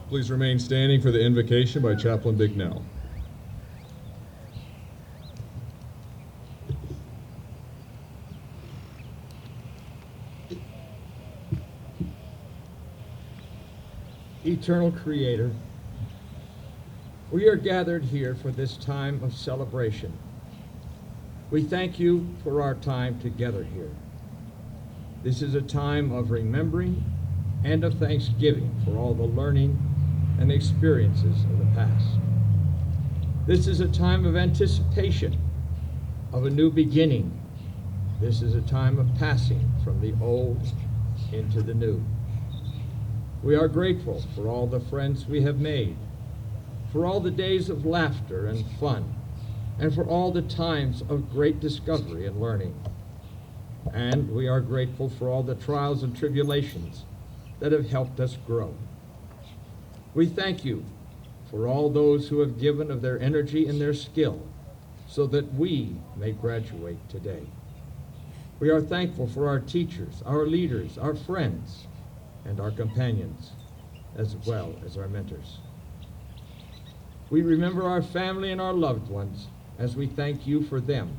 Please remain standing for the invocation by Chaplain Bignell. Eternal Creator, we are gathered here for this time of celebration. We thank you for our time together here. This is a time of remembering and of thanksgiving for all the learning and experiences of the past. This is a time of anticipation of a new beginning. This is a time of passing from the old into the new. We are grateful for all the friends we have made, for all the days of laughter and fun, and for all the times of great discovery and learning. And we are grateful for all the trials and tribulations that have helped us grow. We thank you for all those who have given of their energy and their skill so that we may graduate today. We are thankful for our teachers, our leaders, our friends, and our companions, as well as our mentors. We remember our family and our loved ones as we thank you for them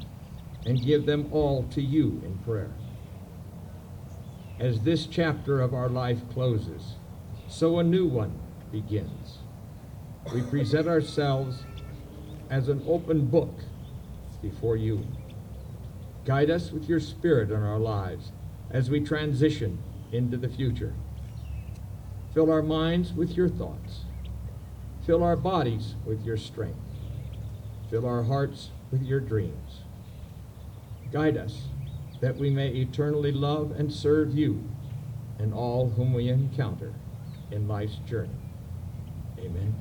and give them all to you in prayer. As this chapter of our life closes, so a new one begins. We present ourselves as an open book before you. Guide us with your Spirit in our lives as we transition into the future. Fill our minds with your thoughts. Fill our bodies with your strength. Fill our hearts with your dreams. Guide us that we may eternally love and serve you and all whom we encounter in life's journey. Amen.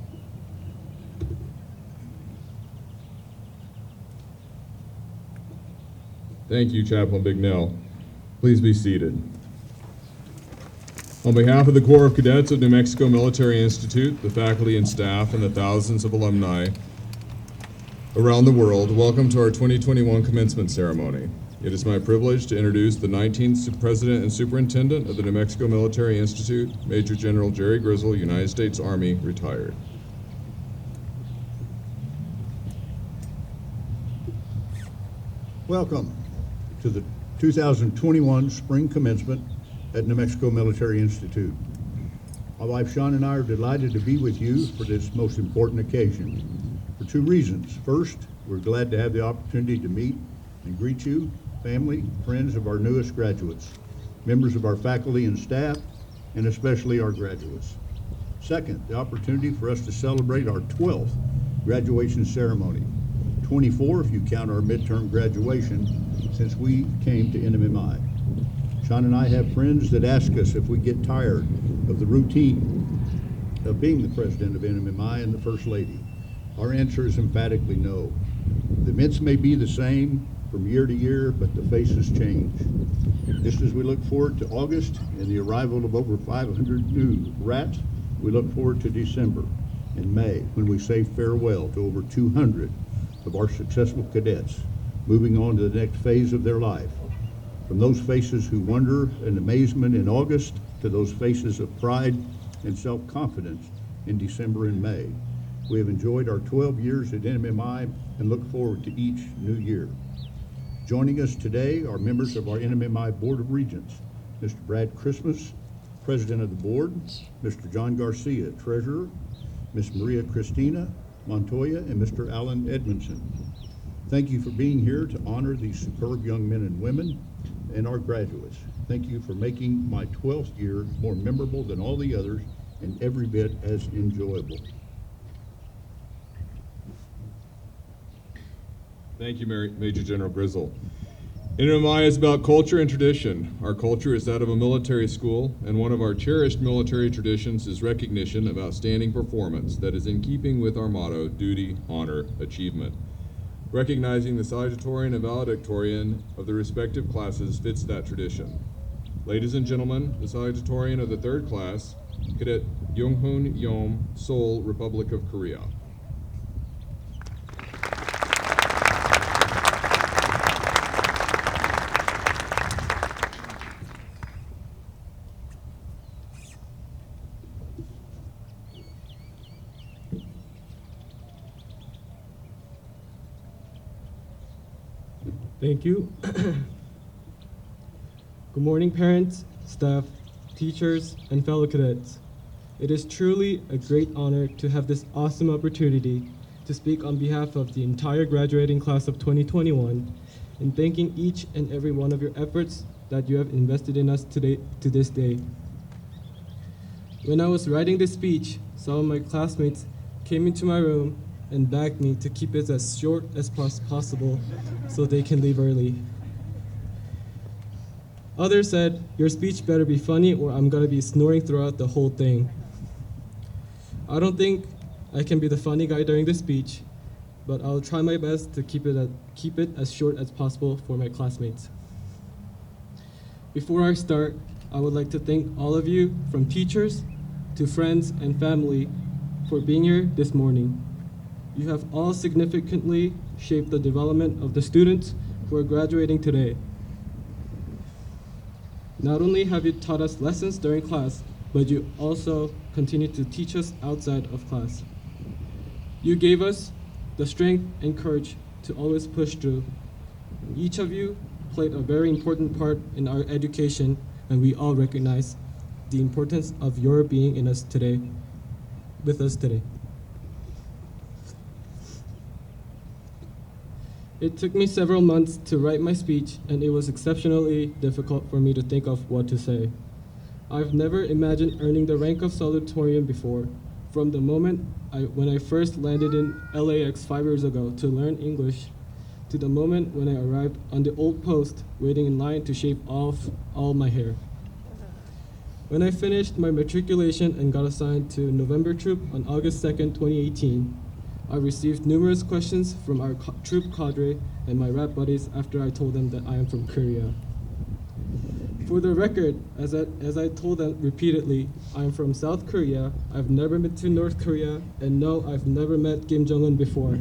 Thank you, Chaplain Bignell. Please be seated. On behalf of the Corps of Cadets of New Mexico Military Institute, the faculty and staff, and the thousands of alumni around the world, welcome to our 2021 commencement ceremony. It is my privilege to introduce the 19th President and Superintendent of the New Mexico Military Institute, Major General Jerry Grizzle, United States Army, retired. Welcome to the 2021 Spring Commencement at New Mexico Military Institute. My wife Shawn and I are delighted to be with you for this most important occasion for two reasons. First, we're glad to have the opportunity to meet and greet you, family, friends of our newest graduates, members of our faculty and staff, and especially our graduates. Second, the opportunity for us to celebrate our 12th graduation ceremony, 24 if you count our midterm graduation since we came to NMMI. Shawn and I have friends that ask us if we get tired of the routine of being the president of NMMI and the First Lady. Our answer is emphatically no. The events may be the same from year to year, but the faces change. Just as we look forward to August and the arrival of over 500 new rats, we look forward to December and May when we say farewell to over 200 of our successful cadets moving on to the next phase of their life. From those faces who wonder and amazement in August to those faces of pride and self-confidence in December and May. We have enjoyed our 12 years at NMMI and look forward to each new year. Joining us today are members of our NMMI Board of Regents, Mr. Brad Christmas, President of the Board, Mr. John Garcia, Treasurer, Ms. Maria Cristina Montoya, and Mr. Alan Edmondson. Thank you for being here to honor these superb young men and women and our graduates. Thank you for making my 12th year more memorable than all the others and every bit as enjoyable. Thank you, Major General Grizzle. NMMI is about culture and tradition. Our culture is that of a military school, and one of our cherished military traditions is recognition of outstanding performance that is in keeping with our motto, duty, honor, achievement. Recognizing the Salutatorian and Valedictorian of the respective classes fits that tradition. Ladies and gentlemen, the Salutatorian of the third class, Cadet Young-hoon Yom, Seoul, Republic of Korea. Thank you. Good morning, parents, staff, teachers, and fellow cadets. It is truly a great honor to have this awesome opportunity to speak on behalf of the entire graduating class of 2021 and thanking each and every one of your efforts that you have invested in us today to this day. When I was writing this speech, some of my classmates came into my room and begged me to keep it as short as possible so they can leave early. Others said, "Your speech better be funny or I'm gonna be snoring throughout the whole thing." I don't think I can be the funny guy during this speech, but I'll try my best to keep it as short as possible for my classmates. Before I start, I would like to thank all of you, from teachers to friends and family, for being here this morning. You have all significantly shaped the development of the students who are graduating today. Not only have you taught us lessons during class, but you also continue to teach us outside of class. You gave us the strength and courage to always push through. Each of you played a very important part in our education, and we all recognize the importance of your being in us today, with us today. It took me several months to write my speech, and it was exceptionally difficult for me to think of what to say. I've never imagined earning the rank of Salutatorian before. From the moment when I first landed in LAX 5 years ago to learn English, to the moment when I arrived on the old post, waiting in line to shave off all my hair. When I finished my matriculation and got assigned to November Troop on August 2nd, 2018, I received numerous questions from our troop cadre and my rap buddies after I told them that I am from Korea. For the record, as I told them repeatedly, I am from South Korea, I've never been to North Korea, and no, I've never met Kim Jong-un before.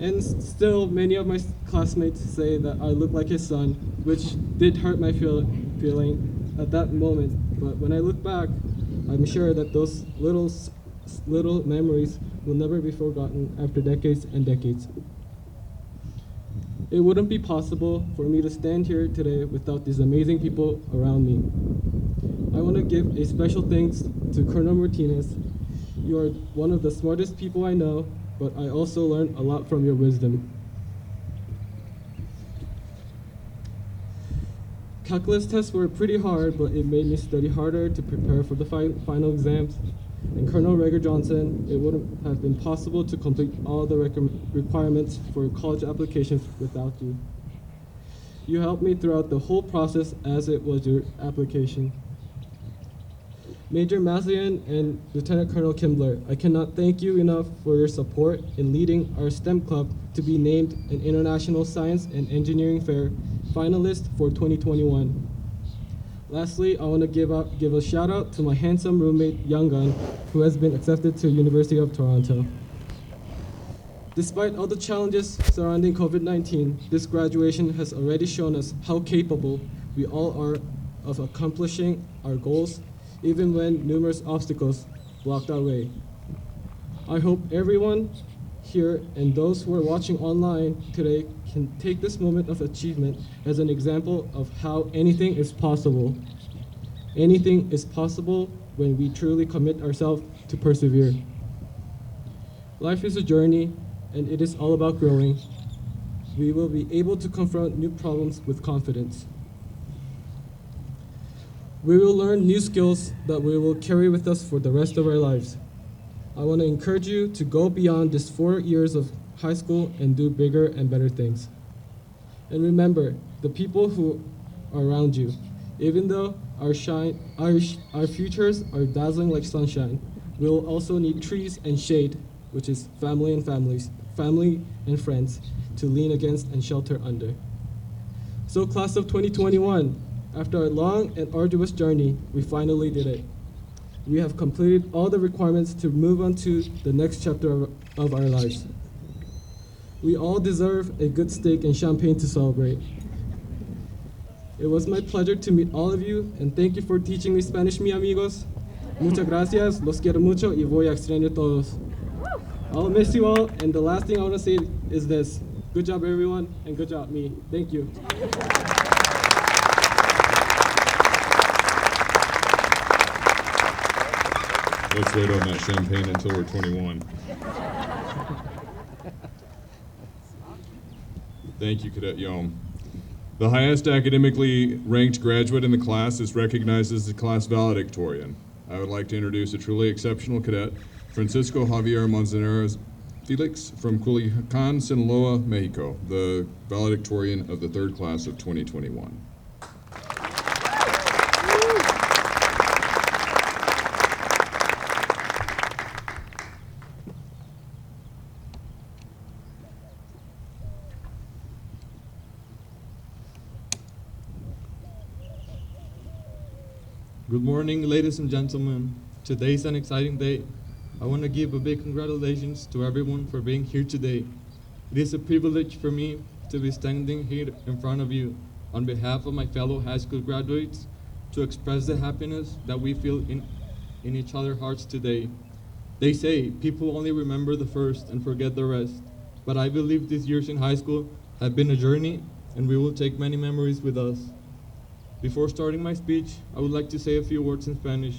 And still, many of my classmates say that I look like his son, which did hurt my feeling at that moment. But when I look back, I'm sure that those little memories will never be forgotten after decades and decades. It wouldn't be possible for me to stand here today without these amazing people around me. I want to give a special thanks to Colonel Martinez. You are one of the smartest people I know, but I also learned a lot from your wisdom. Calculus tests were pretty hard, but it made me study harder to prepare for the final exams. And Colonel Rager Johnson, it wouldn't have been possible to complete all the requirements for college applications without you. You helped me throughout the whole process as it was your application. Major Mazian and Lieutenant Colonel Kimbler, I cannot thank you enough for your support in leading our STEM club to be named an International Science and Engineering Fair finalist for 2021. Lastly, I want to give a shout out to my handsome roommate, Young Gun, who has been accepted to University of Toronto. Despite all the challenges surrounding COVID-19, this graduation has already shown us how capable we all are of accomplishing our goals, even when numerous obstacles blocked our way. I hope everyone here and those who are watching online today can take this moment of achievement as an example of how anything is possible. Anything is possible when we truly commit ourselves to persevere. Life is a journey, and it is all about growing. We will be able to confront new problems with confidence. We will learn new skills that we will carry with us for the rest of our lives. I want to encourage you to go beyond this 4 years of high school and do bigger and better things. And remember, the people who are around you, even though our futures are dazzling like sunshine, we will also need trees and shade, which is family and friends, to lean against and shelter under. So class of 2021, after a long and arduous journey, we finally did it. We have completed all the requirements to move on to the next chapter of our lives. We all deserve a good steak and champagne to celebrate. It was my pleasure to meet all of you, and thank you for teaching me Spanish, mi amigos. Muchas gracias, los quiero mucho y voy a extrañar todos. I'll miss you all, and the last thing I want to say is this. Good job, everyone, and good job, me. Thank you. Let's wait on that champagne until we're 21. Thank you, Cadet Yom. The highest academically ranked graduate in the class is recognized as the class valedictorian. I would like to introduce a truly exceptional cadet, Francisco Javier Manzanares Felix from Culiacan, Sinaloa, Mexico, the valedictorian of the third class of 2021. Good morning, ladies and gentlemen. Today is an exciting day. I want to give a big congratulations to everyone for being here today. It is a privilege for me to be standing here in front of you on behalf of my fellow high school graduates to express the happiness that we feel in each other's hearts today. They say people only remember the first and forget the rest, but I believe these years in high school have been a journey and we will take many memories with us. Before starting my speech, I would like to say a few words in Spanish.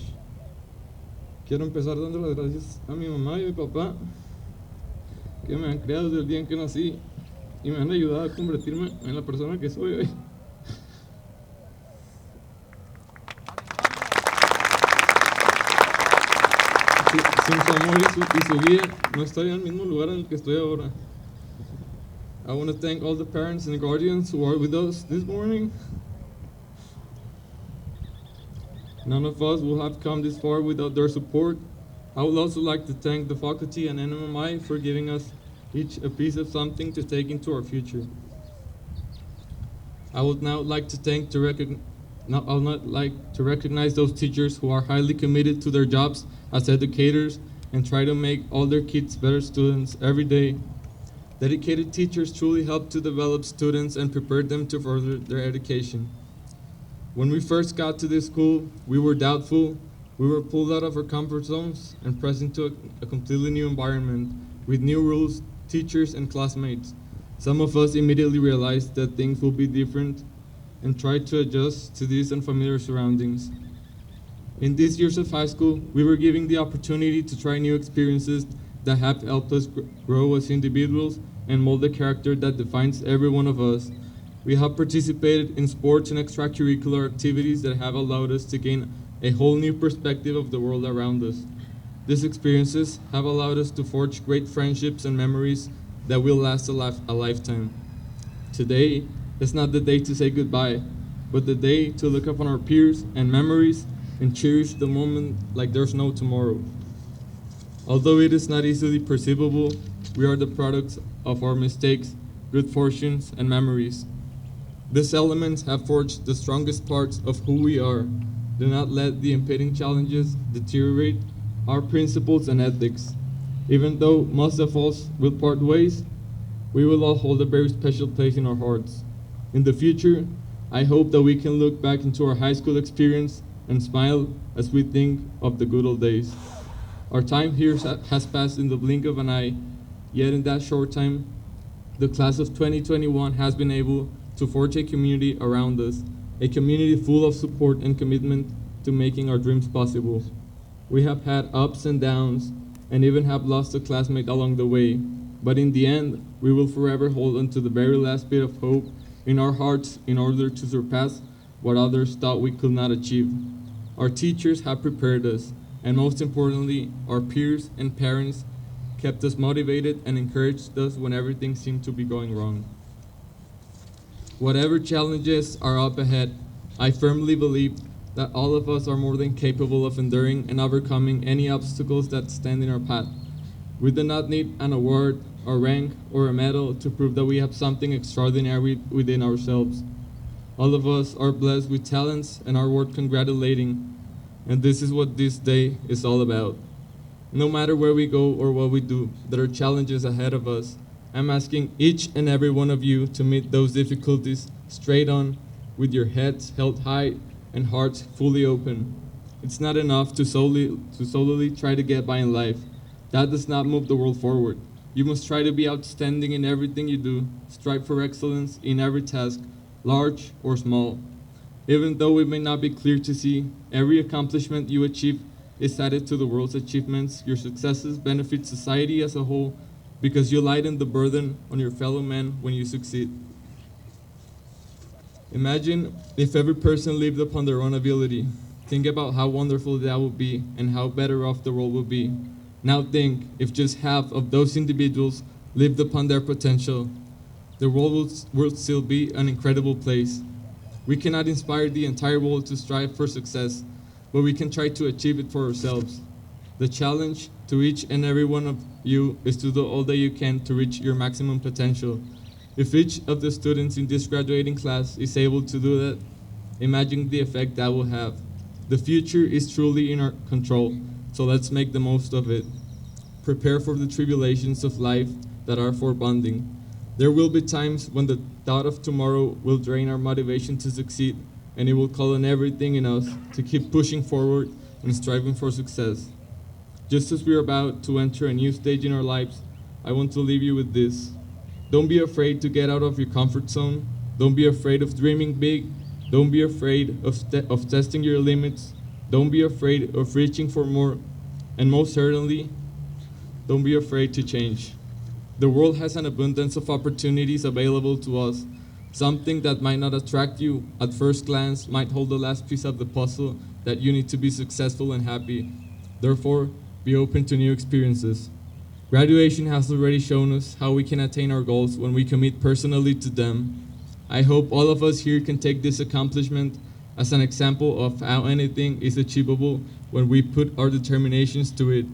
Quiero empezar dando las gracias a mi mamá y a mi papá, que me han criado desde el día en que nací y me han ayudado a convertirme en la persona que soy hoy. Sin su amor y su guía, no estaría en el mismo lugar en el que estoy ahora. I want to thank all the parents and guardians who are with us this morning. None of us will have come this far without their support. I would also like to thank the faculty and NMMI for giving us each a piece of something to take into our future. I would now like to recognize those teachers who are highly committed to their jobs as educators and try to make all their kids better students every day. Dedicated teachers truly help to develop students and prepare them to further their education. When we first got to this school, we were doubtful, we were pulled out of our comfort zones and pressed into a completely new environment with new rules, teachers, and classmates. Some of us immediately realized that things will be different and tried to adjust to these unfamiliar surroundings. In these years of high school, we were given the opportunity to try new experiences that have helped us grow as individuals and mold the character that defines every one of us. We have participated in sports and extracurricular activities that have allowed us to gain a whole new perspective of the world around us. These experiences have allowed us to forge great friendships and memories that will last a lifetime. Today is not the day to say goodbye, but the day to look upon our peers and memories and cherish the moment like there's no tomorrow. Although it is not easily perceivable, we are the products of our mistakes, good fortunes, and memories. These elements have forged the strongest parts of who we are. Do not let the impending challenges deteriorate our principles and ethics. Even though most of us will part ways, we will all hold a very special place in our hearts. In the future, I hope that we can look back into our high school experience and smile as we think of the good old days. Our time here has passed in the blink of an eye, yet in that short time, the class of 2021 has been able to forge a community around us, a community full of support and commitment to making our dreams possible. We have had ups and downs, and even have lost a classmate along the way, but in the end, we will forever hold on to the very last bit of hope in our hearts in order to surpass what others thought we could not achieve. Our teachers have prepared us, and most importantly, our peers and parents kept us motivated and encouraged us when everything seemed to be going wrong. Whatever challenges are up ahead, I firmly believe that all of us are more than capable of enduring and overcoming any obstacles that stand in our path. We do not need an award, or rank, or a medal to prove that we have something extraordinary within ourselves. All of us are blessed with talents and are worth congratulating, and this is what this day is all about. No matter where we go or what we do, there are challenges ahead of us. I'm asking each and every one of you to meet those difficulties straight on, with your heads held high and hearts fully open. It's not enough to solely try to get by in life. That does not move the world forward. You must try to be outstanding in everything you do, strive for excellence in every task, large or small. Even though it may not be clear to see, every accomplishment you achieve is added to the world's achievements. Your successes benefit society as a whole because you lighten the burden on your fellow men when you succeed. Imagine if every person lived upon their own ability. Think about how wonderful that would be and how better off the world would be. Now think if just half of those individuals lived upon their potential. The world would still be an incredible place. We cannot inspire the entire world to strive for success, but we can try to achieve it for ourselves. The challenge to each and every one of you is to do all that you can to reach your maximum potential. If each of the students in this graduating class is able to do that, imagine the effect that will have. The future is truly in our control, so let's make the most of it. Prepare for the tribulations of life that are foreboding. There will be times when the thought of tomorrow will drain our motivation to succeed, and it will call on everything in us to keep pushing forward and striving for success. Just as we are about to enter a new stage in our lives, I want to leave you with this. Don't be afraid to get out of your comfort zone. Don't be afraid of dreaming big. Don't be afraid of testing your limits. Don't be afraid of reaching for more. And most certainly, don't be afraid to change. The world has an abundance of opportunities available to us. Something that might not attract you at first glance might hold the last piece of the puzzle that you need to be successful and happy. Therefore, be open to new experiences. Graduation has already shown us how we can attain our goals when we commit personally to them. I hope all of us here can take this accomplishment as an example of how anything is achievable when we put our determinations to it.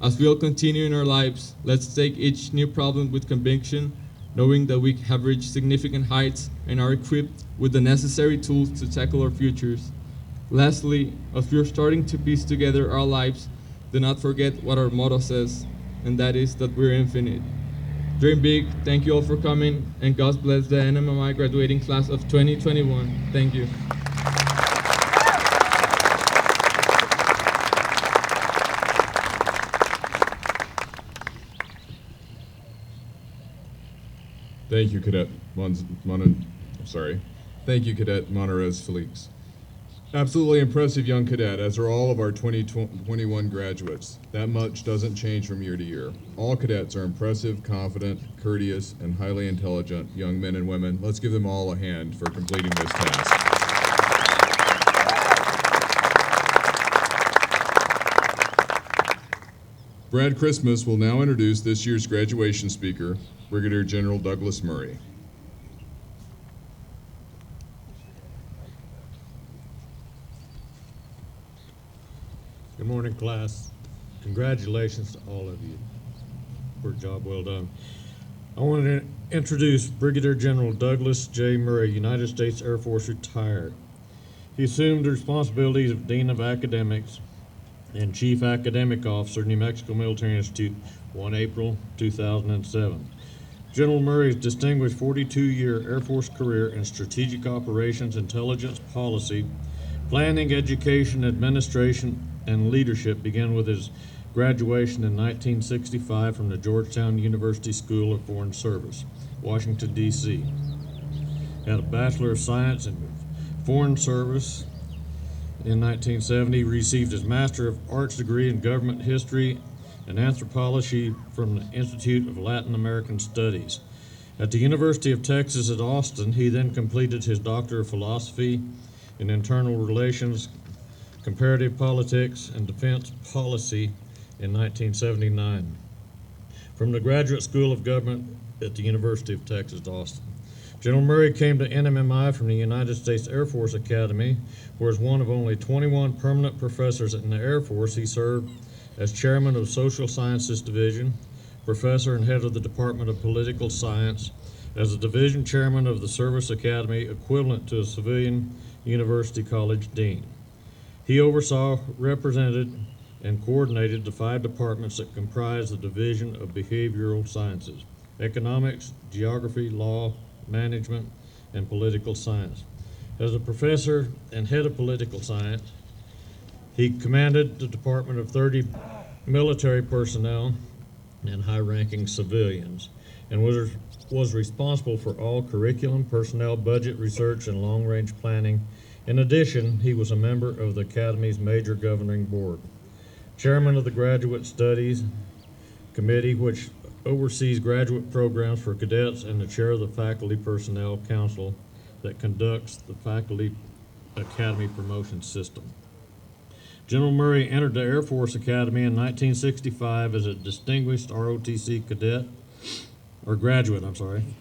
As we all continue in our lives, let's take each new problem with conviction, knowing that we have reached significant heights and are equipped with the necessary tools to tackle our futures. Lastly, as we are starting to piece together our lives, do not forget what our motto says, and that is that we're infinite. Dream big. Thank you all for coming, and God bless the NMMI graduating class of 2021. Thank you. Thank you, Cadet Thank you, Cadet Monterez Felix. Absolutely impressive young cadet, as are all of our 2021 graduates. That much doesn't change from year to year. All cadets are impressive, confident, courteous, and highly intelligent young men and women. Let's give them all a hand for completing this task. Brad Christmas will now introduce this year's graduation speaker, Brigadier General Douglas Murray. Good morning, class. Congratulations to all of you for a job well done. I want to introduce Brigadier General Douglas J. Murray, United States Air Force retired. He assumed the responsibilities of Dean of Academics and Chief Academic Officer, New Mexico Military Institute, 1 April 2007. General Murray's distinguished 42-year Air Force career in strategic operations, intelligence, policy, planning, education, administration, and leadership began with his graduation in 1965 from the Georgetown University School of Foreign Service, Washington, D.C. Had a Bachelor of Science in Foreign Service. In 1970, received his Master of Arts degree in Government History and Anthropology from the Institute of Latin American Studies. At the University of Texas at Austin, he then completed his Doctor of Philosophy in Internal Relations, Comparative Politics, and Defense Policy in 1979 from the Graduate School of Government at the University of Texas at Austin. General Murray came to NMMI from the United States Air Force Academy, where as one of only 21 permanent professors in the Air Force, he served as chairman of Social Sciences Division, professor and head of the Department of Political Science, as the division chairman of the Service Academy, equivalent to a civilian university college dean. He oversaw, represented, and coordinated the 5 departments that comprise the Division of Behavioral Sciences: Economics, Geography, Law, Management, and Political Science. As a professor and head of political science, he commanded the Department of 30 military personnel and high-ranking civilians, and was responsible for all curriculum, personnel, budget, research, and long-range planning. In addition, he was a member of the Academy's major governing board, chairman of the Graduate Studies Committee, which oversees graduate programs for cadets, and the chair of the Faculty Personnel Council that conducts the Faculty Academy promotion system. General Murray entered the Air Force Academy in 1965 as a distinguished ROTC cadet, or graduate,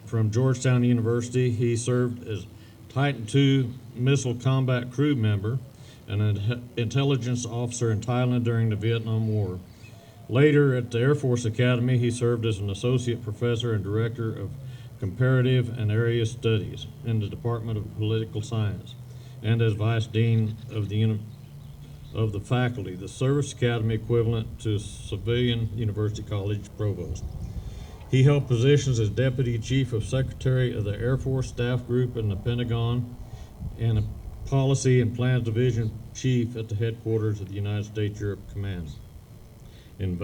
from Georgetown University. He served as Titan II missile combat crew member and an intelligence officer in Thailand during the Vietnam War. Later at the Air Force Academy, he served as an associate professor and director of comparative and area studies in the Department of Political Science, and as vice dean of the faculty, the Service Academy equivalent to Civilian University College provost. He held positions as Deputy Chief of Secretary of the Air Force Staff Group in the Pentagon and a Policy and Plans Division Chief at the headquarters of the United States Europe Command in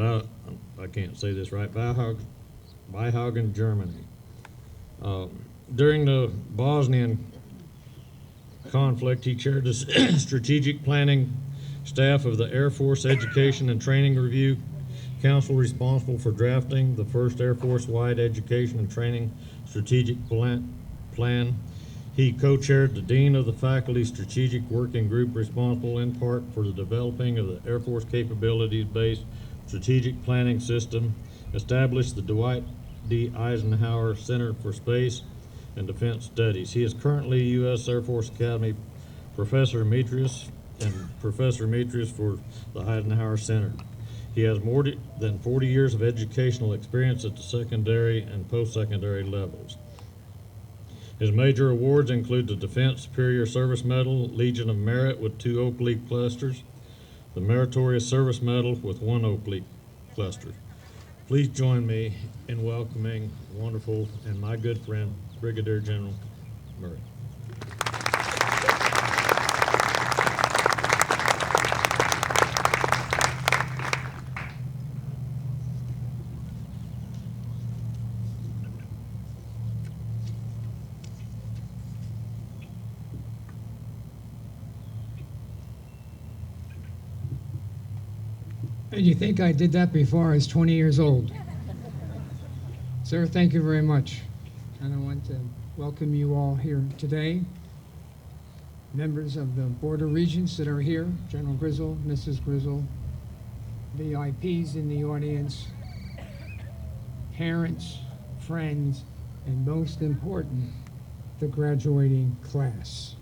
Weihausen, Germany. During the Bosnian conflict, he chaired the strategic planning staff of the Air Force Education and Training Review Council, responsible for drafting the first Air Force-wide education and training strategic plan. He co-chaired the Dean of the Faculty Strategic Working Group, responsible in part for the developing of the Air Force capabilities-based strategic planning system, established the Dwight D. Eisenhower Center for Space and Defense Studies. He is currently U.S. Air Force Academy Professor Emeritus and Professor Emeritus for the Eisenhower Center. He has more than 40 years of educational experience at the secondary and post-secondary levels. His major awards include the Defense Superior Service Medal, Legion of Merit with 2 Oak Leaf clusters, the Meritorious Service Medal with 1 Oak Leaf cluster. Please join me in welcoming wonderful and my good friend, Brigadier General Murray. And you think I did that before I was 20 years old. Sir, thank you very much. And I want to welcome you all here today. Members of the Board of Regents that are here, General Grizzle, Mrs. Grizzle, VIPs in the audience, parents, friends, and most important, the graduating class.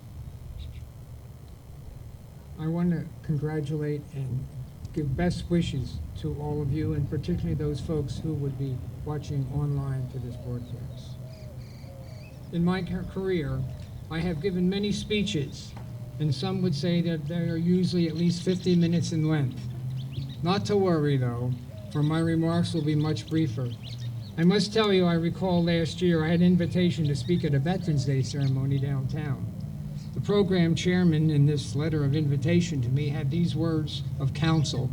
I want to congratulate and give best wishes to all of you, and particularly those folks who would be watching online to this broadcast. In my career, I have given many speeches, and some would say that they are usually at least 50 minutes in length. Not to worry, though, for my remarks will be much briefer. I must tell you, I recall last year I had an invitation to speak at a Veterans Day ceremony downtown. The program chairman in this letter of invitation to me had these words of counsel,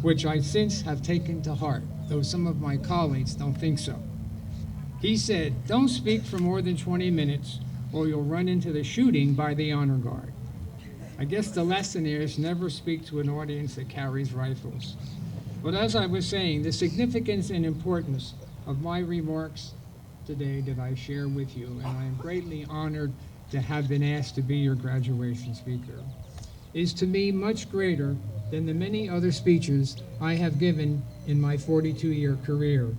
which I since have taken to heart, though some of my colleagues don't think so. He said, "Don't speak for more than 20 minutes or you'll run into the shooting by the honor guard." I guess the lesson is never speak to an audience that carries rifles. But as I was saying, the significance and importance of my remarks today that I share with you, and I am greatly honored to have been asked to be your graduation speaker, is to me much greater than the many other speeches I have given in my 42-year career.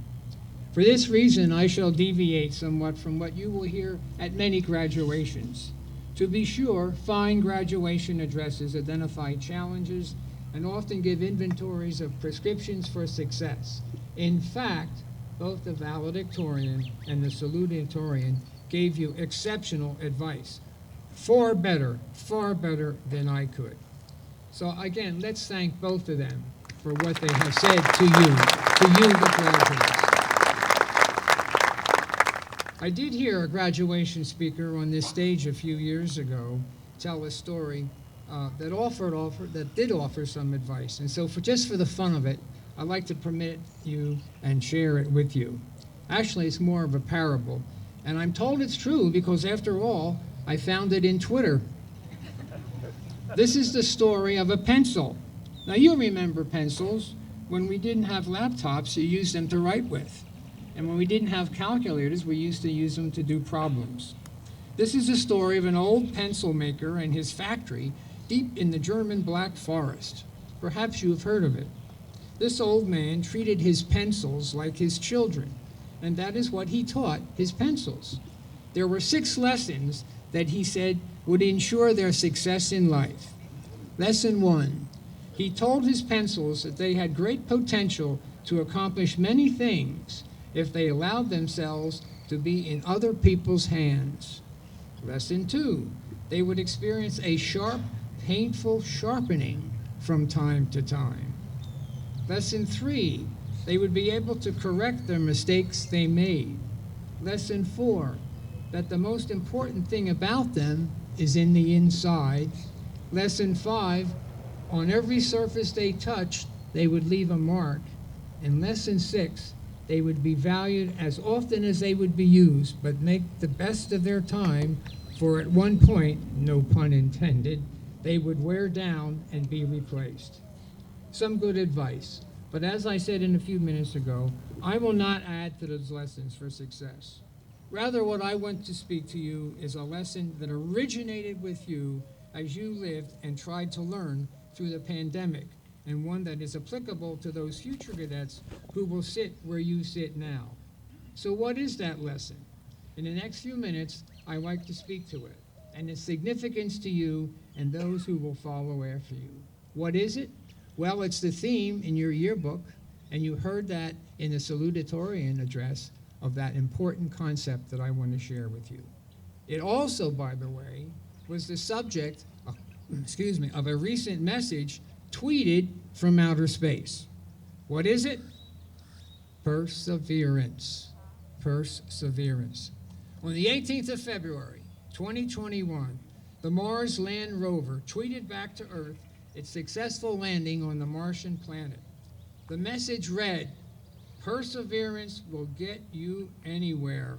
For this reason, I shall deviate somewhat from what you will hear at many graduations. To be sure, fine graduation addresses identify challenges and often give inventories of prescriptions for success. In fact, both the Valedictorian and the Salutatorian gave you exceptional advice, far better than I could. So again, let's thank both of them for what they have said to you the graduates. I did hear a graduation speaker on this stage a few years ago tell a story that did offer some advice. And so just for the fun of it, I'd like to permit you and share it with you. Actually, it's more of a parable, and I'm told it's true because, after all, I found it in Twitter. This is the story of a pencil. Now, you remember pencils. When we didn't have laptops, you used them to write with. And when we didn't have calculators, we used to use them to do problems. This is the story of an old pencil maker and his factory deep in the German Black Forest. Perhaps you have heard of it. This old man treated his pencils like his children, and that is what he taught his pencils. There were 6 lessons that he said would ensure their success in life. Lesson 1, he told his pencils that they had great potential to accomplish many things if they allowed themselves to be in other people's hands. Lesson 2, they would experience a sharp, painful sharpening from time to time. Lesson 3, they would be able to correct their mistakes they made. Lesson 4, that the most important thing about them is in the inside. Lesson 5, on every surface they touched, they would leave a mark. And Lesson 6, they would be valued as often as they would be used, but make the best of their time, for at one point, no pun intended, they would wear down and be replaced. Some good advice, but as I said in a few minutes ago, I will not add to those lessons for success. Rather, what I want to speak to you is a lesson that originated with you as you lived and tried to learn through the pandemic, and one that is applicable to those future cadets who will sit where you sit now. So what is that lesson? In the next few minutes, I'd like to speak to it and its significance to you and those who will follow after you. What is it? Well, it's the theme in your yearbook, and you heard that in the Salutatorian address of that important concept that I want to share with you. It also, by the way, was the subject of a recent message tweeted from outer space. What is it? Perseverance. Perseverance. On the 18th of February, 2021, the Mars Land Rover tweeted back to Earth its successful landing on the Martian planet. The message read, "Perseverance will get you anywhere."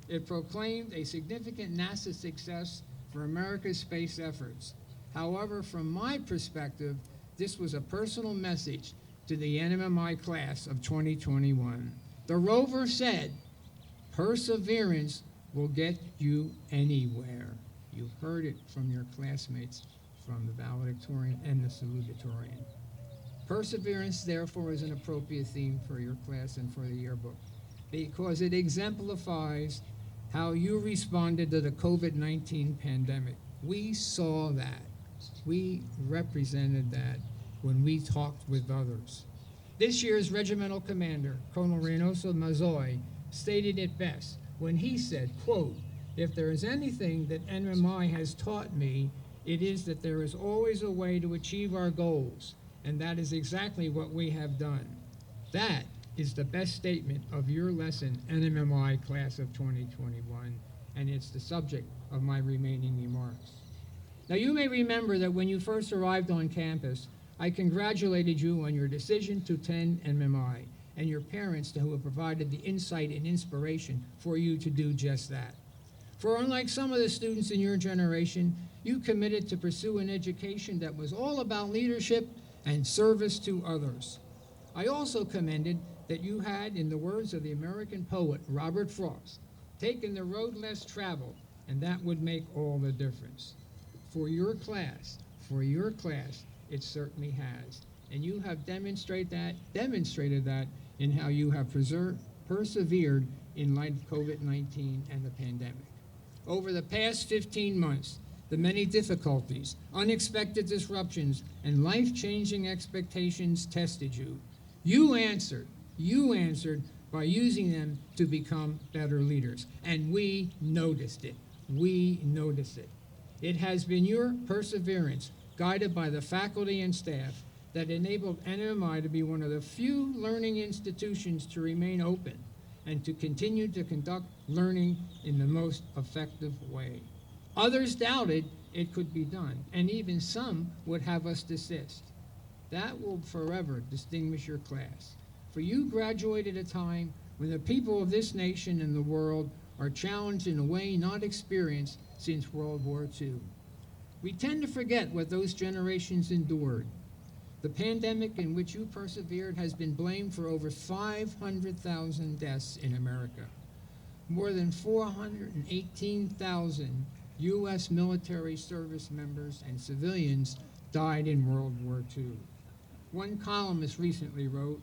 It proclaimed a significant NASA success for America's space efforts. However, from my perspective, this was a personal message to the NMMI class of 2021. The rover said, "Perseverance will get you anywhere." You heard it from your classmates from the Valedictorian and the Salutatorian. Perseverance, therefore, is an appropriate theme for your class and for the yearbook because it exemplifies how you responded to the COVID-19 pandemic. We saw that. We represented that when we talked with others. This year's regimental commander, Colonel Reynoso Mazoy, stated it best when he said, quote, "If there is anything that NMMI has taught me, it is that there is always a way to achieve our goals, and that is exactly what we have done." That is the best statement of your lesson, NMMI class of 2021, and it's the subject of my remaining remarks. Now, you may remember that when you first arrived on campus, I congratulated you on your decision to attend NMMI and your parents who have provided the insight and inspiration for you to do just that. For unlike some of the students in your generation, you committed to pursue an education that was all about leadership and service to others. I also commended that you had, in the words of the American poet Robert Frost, taken the road less traveled, and that would make all the difference. For your class, it certainly has. And you have demonstrated that in how you have persevered in light of COVID-19 and the pandemic. Over the past 15 months, the many difficulties, unexpected disruptions, and life-changing expectations tested you. You answered by using them to become better leaders. And we noticed it. It has been your perseverance, guided by the faculty and staff, that enabled NMMI to be one of the few learning institutions to remain open and to continue to conduct learning in the most effective way. Others doubted it could be done, and even some would have us desist. That will forever distinguish your class. For you graduate at a time when the people of this nation and the world are challenged in a way not experienced since World War II. We tend to forget what those generations endured. The pandemic in which you persevered has been blamed for over 500,000 deaths in America. More than 418,000 U.S. military service members and civilians died in World War II. One columnist recently wrote,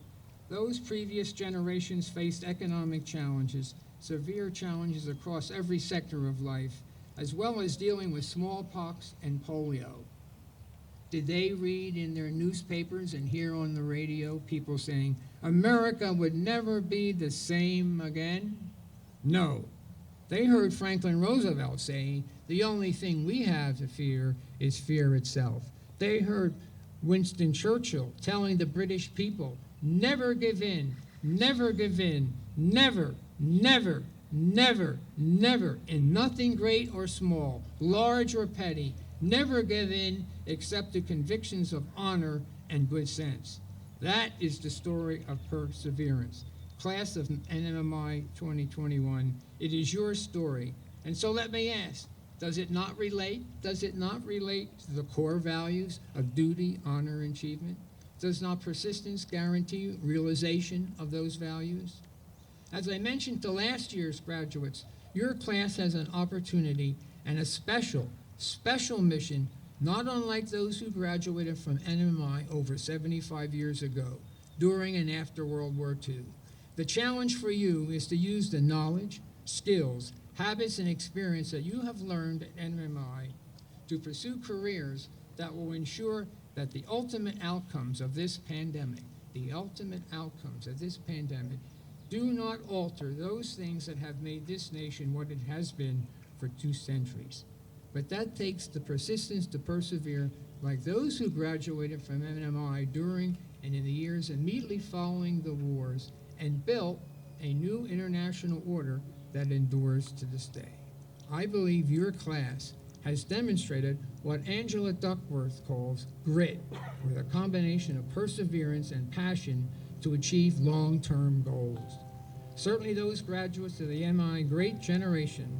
"Those previous generations faced economic challenges, severe challenges across every sector of life, as well as dealing with smallpox and polio." Did they read in their newspapers and hear on the radio people saying, America would never be the same again? No. They heard Franklin Roosevelt say, the only thing we have to fear is fear itself. They heard Winston Churchill telling the British people, never give in, never give in, never, never, never, never, in nothing great or small, large or petty, never give in except to convictions of honor and good sense. That is the story of perseverance. Class of NMMI 2021, it is your story. And so let me ask, does it not relate to the core values of duty, honor, and achievement? Does not persistence guarantee realization of those values? As I mentioned to last year's graduates, your class has an opportunity and a special mission, not unlike those who graduated from NMMI over 75 years ago, during and after World War II. The challenge for you is to use the knowledge, skills, habits, and experience that you have learned at NMMI to pursue careers that will ensure that the ultimate outcomes of this pandemic do not alter those things that have made this nation what it has been for 2 centuries. But that takes the persistence to persevere like those who graduated from NMMI during and in the years immediately following the wars and built a new international order that endures to this day. I believe your class has demonstrated what Angela Duckworth calls grit, with a combination of perseverance and passion to achieve long-term goals. Certainly those graduates of the MI Great Generation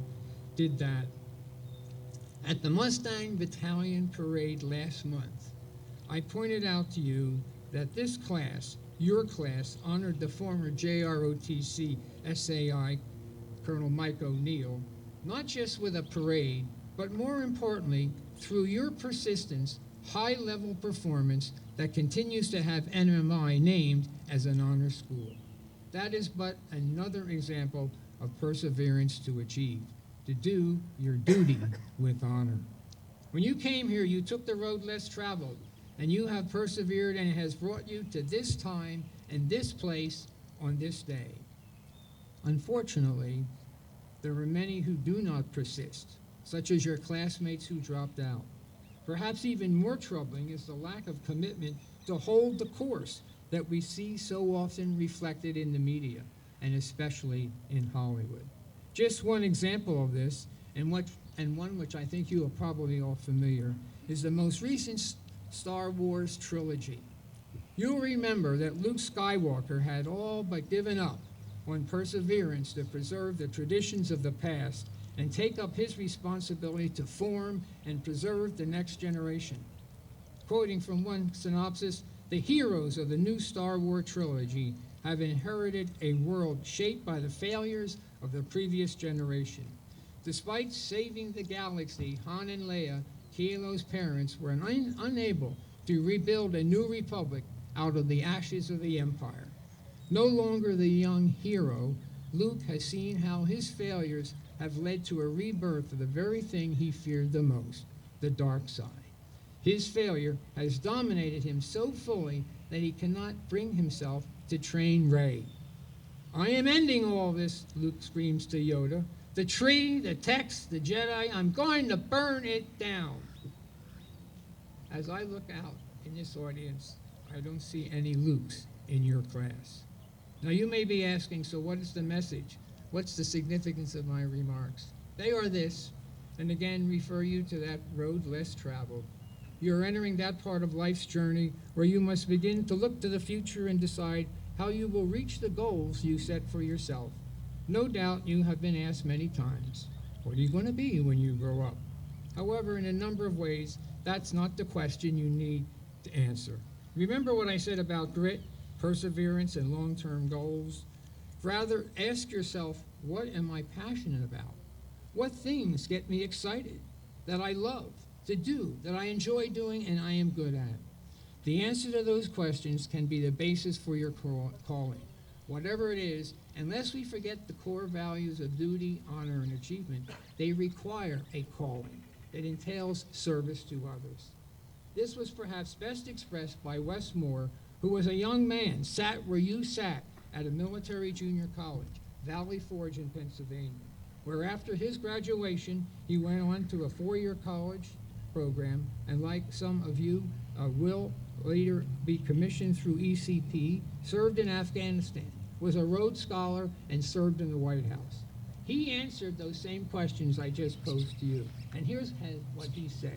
did that. At the Mustang Battalion Parade last month, I pointed out to you that this class, your class, honored the former JROTC SAI Colonel Mike O'Neill, not just with a parade, but more importantly, through your persistence, high-level performance that continues to have NMMI named as an honor school. That is but another example of perseverance to achieve, to do your duty with honor. When you came here, you took the road less traveled, and you have persevered, and it has brought you to this time and this place on this day. Unfortunately, there are many who do not persist, such as your classmates who dropped out. Perhaps even more troubling is the lack of commitment to hold the course that we see so often reflected in the media, and especially in Hollywood. Just one example of this, and one which I think you are probably all familiar, is the most recent Star Wars trilogy. You'll remember that Luke Skywalker had all but given up on perseverance to preserve the traditions of the past and take up his responsibility to form and preserve the next generation. Quoting from one synopsis, the heroes of the new Star Wars trilogy have inherited a world shaped by the failures of the previous generation. Despite saving the galaxy, Han and Leia, Kylo's parents, were unable to rebuild a new republic out of the ashes of the Empire. No longer the young hero, Luke has seen how his failures have led to a rebirth of the very thing he feared the most, the dark side. His failure has dominated him so fully that he cannot bring himself to train Rey. I am ending all this, Luke screams to Yoda. The tree, the text, the Jedi, I'm going to burn it down. As I look out in this audience, I don't see any Lukes in your class. Now you may be asking, so what is the message? What's the significance of my remarks? They are this, and again refer you to that road less traveled. You're entering that part of life's journey where you must begin to look to the future and decide how you will reach the goals you set for yourself. No doubt you have been asked many times, what are you going to be when you grow up? However, in a number of ways, that's not the question you need to answer. Remember what I said about grit, perseverance, and long-term goals? Rather, ask yourself, what am I passionate about? What things get me excited, that I love to do, that I enjoy doing, and I am good at? The answer to those questions can be the basis for your calling. Whatever it is, unless we forget the core values of duty, honor, and achievement, they require a calling that entails service to others. This was perhaps best expressed by Wes Moore, who was a young man, sat where you sat at a military junior college, Valley Forge in Pennsylvania, where after his graduation, he went on to a 4-year college program, and like some of you, will later be commissioned through ECP, served in Afghanistan, was a Rhodes Scholar, and served in the White House. He answered those same questions I just posed to you, and here's what he said.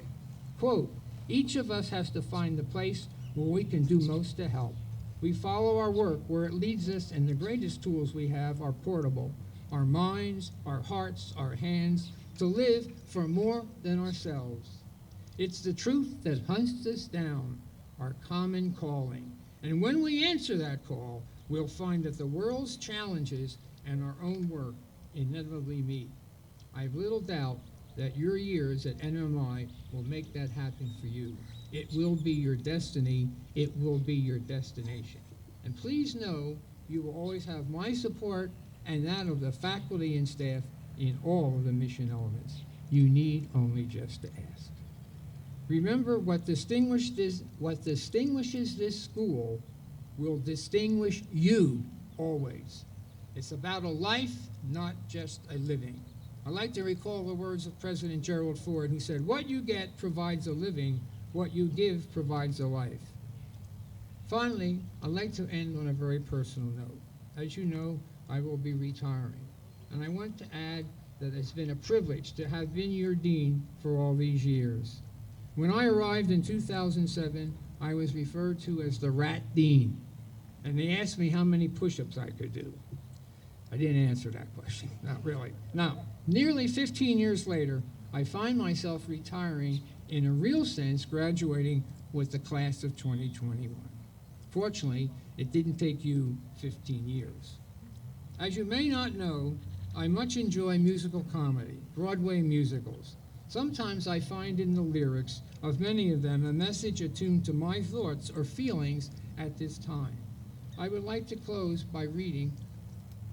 Quote, each of us has to find the place where we can do most to help. We follow our work where it leads us, and the greatest tools we have are portable. Our minds, our hearts, our hands, to live for more than ourselves. It's the truth that hunts us down, our common calling. And when we answer that call, we'll find that the world's challenges and our own work inevitably meet. I have little doubt that your years at NMMI will make that happen for you. It will be your destiny. It will be your destination. And please know you will always have my support and that of the faculty and staff in all of the mission elements. You need only just to ask. Remember, what distinguishes this school will distinguish you always. It's about a life, not just a living. I like to recall the words of President Gerald Ford, who said, what you get provides a living, what you give provides a life. Finally, I'd like to end on a very personal note. As you know, I will be retiring, and I want to add that it's been a privilege to have been your dean for all these years. When I arrived in 2007, I was referred to as the Rat Dean, and they asked me how many push-ups I could do. I didn't answer that question, not really. Now, nearly 15 years later, I find myself retiring, in a real sense, graduating with the class of 2021. Fortunately, it didn't take you 15 years. As you may not know, I much enjoy musical comedy, Broadway musicals. Sometimes I find in the lyrics of many of them a message attuned to my thoughts or feelings at this time. I would like to close by reading,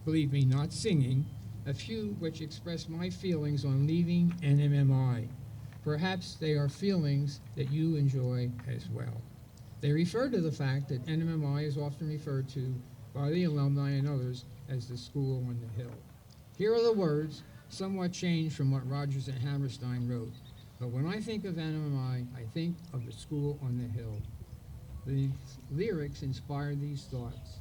believe me, not singing, a few which express my feelings on leaving NMMI. Perhaps they are feelings that you enjoy as well. They refer to the fact that NMMI is often referred to by the alumni and others as the school on the hill. Here are the words, somewhat changed from what Rogers and Hammerstein wrote. But when I think of NMMI, I think of the school on the hill. The lyrics inspire these thoughts.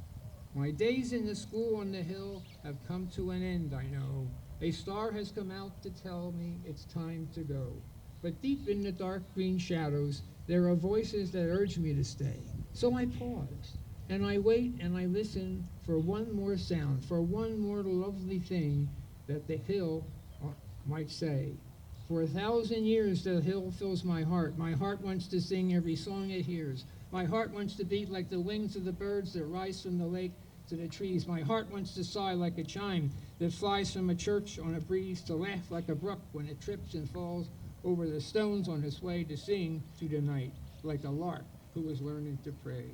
My days in the school on the hill have come to an end, I know. A star has come out to tell me it's time to go. But deep in the dark green shadows, there are voices that urge me to stay. So I pause, and I wait, and I listen for one more sound, for one more lovely thing that the hill might say. For 1,000 years the hill fills my heart. My heart wants to sing every song it hears. My heart wants to beat like the wings of the birds that rise from the lake to the trees. My heart wants to sigh like a chime that flies from a church on a breeze, to laugh like a brook when it trips and falls over the stones on its way, to sing to the night like a lark who is learning to pray.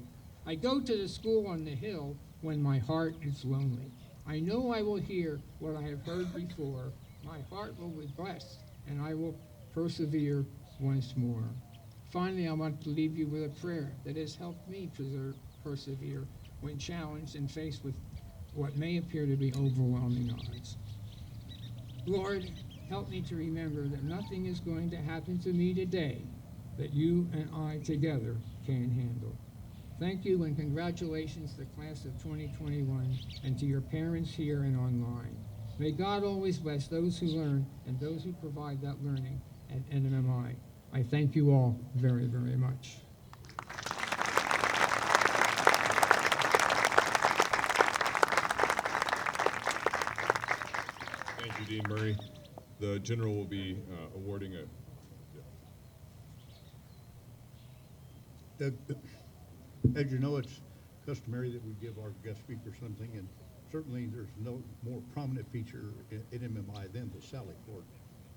I go to the school on the hill when my heart is lonely. I know I will hear what I have heard before. My heart will be blessed, and I will persevere once more. Finally, I want to leave you with a prayer that has helped me persevere when challenged and faced with what may appear to be overwhelming odds. Lord, help me to remember that nothing is going to happen to me today that you and I together can handle. Thank you and congratulations to the class of 2021 and to your parents here and online. May God always bless those who learn and those who provide that learning at NMMI. I thank you all very, very much. Thank you, Dean Murray. The general will be awarding a. As you know, it's customary that we give our guest speaker something, and certainly there's no more prominent feature in NMMI than the Sally Port.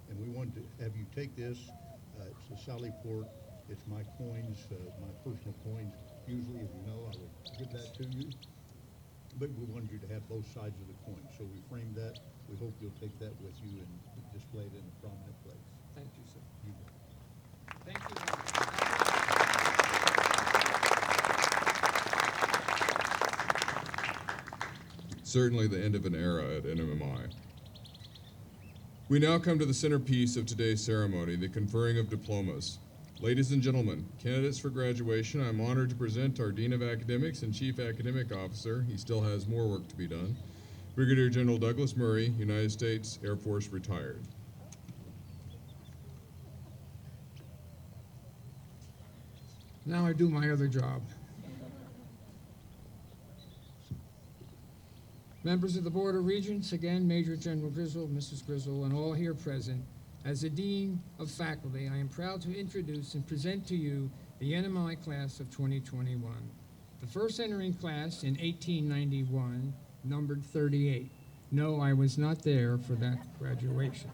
And we wanted to have you take this. It's the Sally Port. It's my coins, my personal coins. Usually, as you know, I would give that to you. But we wanted you to have both sides of the coin. So we framed that. We hope you'll take that with you and display it in a prominent place. Thank you, sir. You bet. Thank you very much. Certainly the end of an era at NMMI. We now come to the centerpiece of today's ceremony, the conferring of diplomas. Ladies and gentlemen, candidates for graduation, I'm honored to present our Dean of Academics and Chief Academic Officer. He still has more work to be done. Brigadier General Douglas Murray, United States Air Force retired. Now I do my other job. Members of the Board of Regents, again, Major General Grizzle, Mrs. Grizzle, and all here present, as the Dean of Faculty, I am proud to introduce and present to you the NMMI class of 2021. The first entering class in 1891 numbered 38. No, I was not there for that graduation.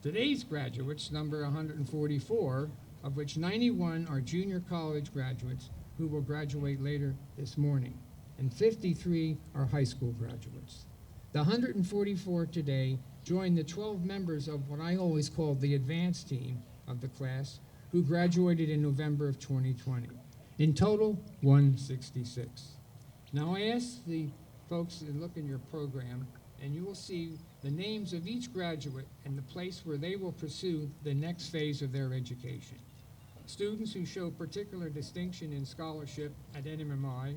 Today's graduates number 144, of which 91 are junior college graduates who will graduate later this morning, and 53 are high school graduates. The 144 today join the 12 members of what I always call the advanced team of the class who graduated in November of 2020. In total, 166. Now I ask the folks to look in your program, and you will see the names of each graduate and the place where they will pursue the next phase of their education. Students who show particular distinction in scholarship at NMMI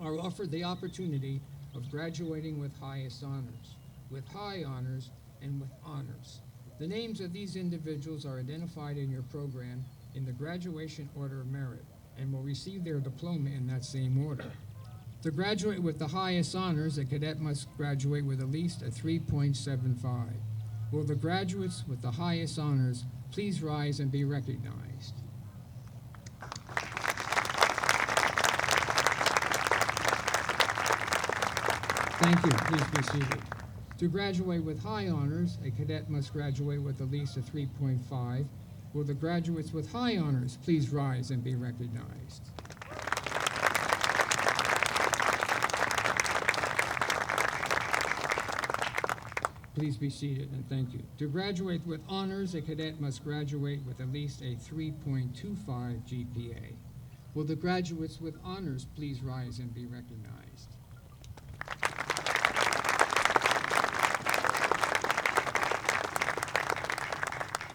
are offered the opportunity of graduating with highest honors, with high honors, and with honors. The names of these individuals are identified in your program in the graduation order of merit and will receive their diploma in that same order. To graduate with the highest honors, a cadet must graduate with at least a 3.75. Will the graduates with the highest honors please rise and be recognized? Thank you. Please be seated. To graduate with high honors, a cadet must graduate with at least a 3.5. Will the graduates with high honors please rise and be recognized? Please be seated and thank you. To graduate with honors, a cadet must graduate with at least a 3.25 GPA. Will the graduates with honors please rise and be recognized?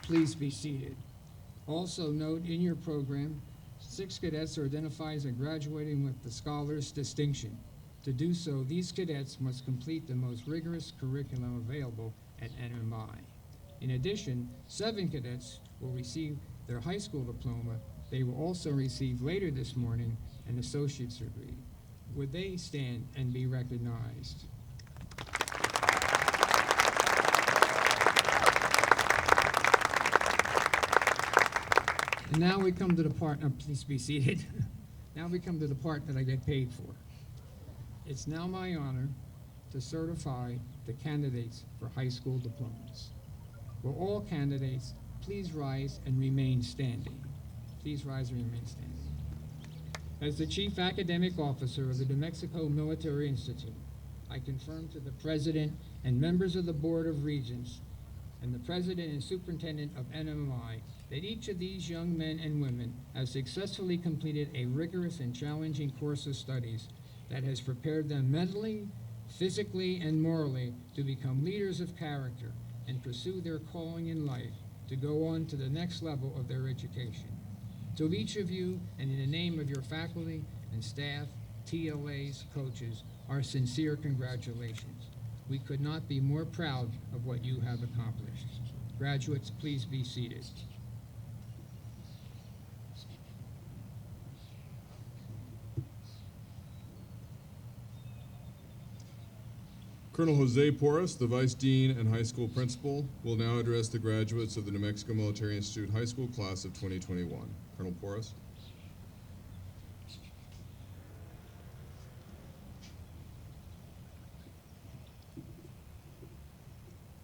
Please be seated. Also note in your program, 6 cadets are identified as graduating with the Scholar's Distinction. To do so, these cadets must complete the most rigorous curriculum available at NMMI. In addition, 7 cadets will receive their high school diploma. They will also receive later this morning an associate's degree. Would they stand and be recognized? And now we come to the part, please be seated. Now we come to the part that I get paid for. It's now my honor to certify the candidates for high school diplomas. Will all candidates please rise and remain standing? Please rise and remain standing. As the Chief Academic Officer of the New Mexico Military Institute, I confirm to the President and members of the Board of Regents and the President and Superintendent of NMMI that each of these young men and women has successfully completed a rigorous and challenging course of studies that has prepared them mentally, physically, and morally to become leaders of character and pursue their calling in life to go on to the next level of their education. To each of you, and in the name of your faculty and staff, TLAs, coaches, our sincere congratulations. We could not be more proud of what you have accomplished. Graduates, please be seated. Colonel Jose Porras, the Vice Dean and High School Principal, will now address the graduates of the New Mexico Military Institute High School Class of 2021. Colonel Porras.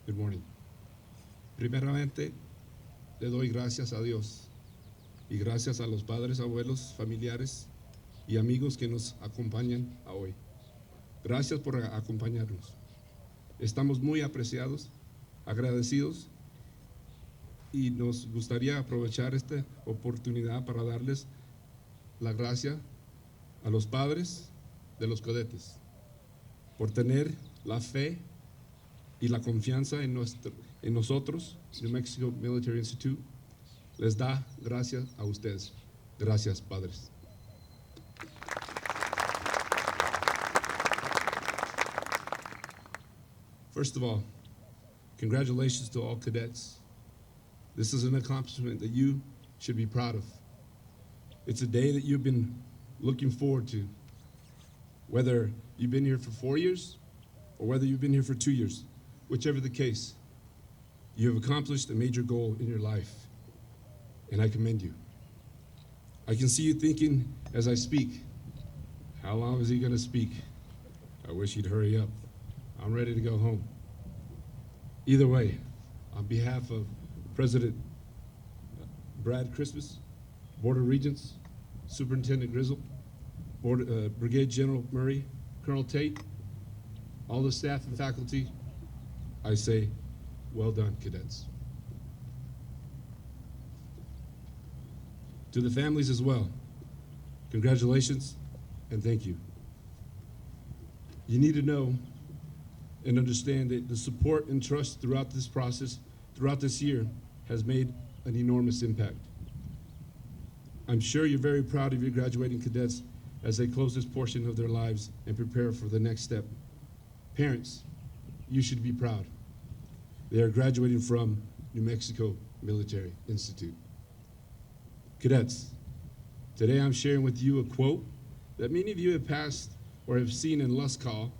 Good morning. Primeramente, le doy gracias a Dios y gracias a los padres, abuelos, familiares y amigos que nos acompañan hoy. Gracias por acompañarnos. Estamos muy apreciados, agradecidos y nos gustaría aprovechar esta oportunidad para darles la gracia a los padres de los cadetes por tener la fe y la confianza en nosotros, New Mexico Military Institute. Les da gracias a ustedes. Gracias, padres. First of all, congratulations to all cadets. This is an accomplishment that you should be proud of. It's a day that you've been looking forward to, whether you've been here for 4 years or whether you've been here for 2 years. Whichever the case, you have accomplished a major goal in your life, and I commend you. I can see you thinking as I speak, how long is he going to speak? I wish he'd hurry up. I'm ready to go home. Either way, on behalf of President Brad Christmas, Board of Regents, Superintendent Grizzle, Brigadier General Murray, Colonel Tate, all the staff and faculty, I say, well done, cadets. To the families as well, congratulations and thank you. You need to know and understand that the support and trust throughout this process, throughout this year, has made an enormous impact. I'm sure you're very proud of your graduating cadets as they close this portion of their lives and prepare for the next step. Parents, you should be proud. They are graduating from New Mexico Military Institute. Cadets, today I'm sharing with you a quote that many of you have passed or have seen in Lust Call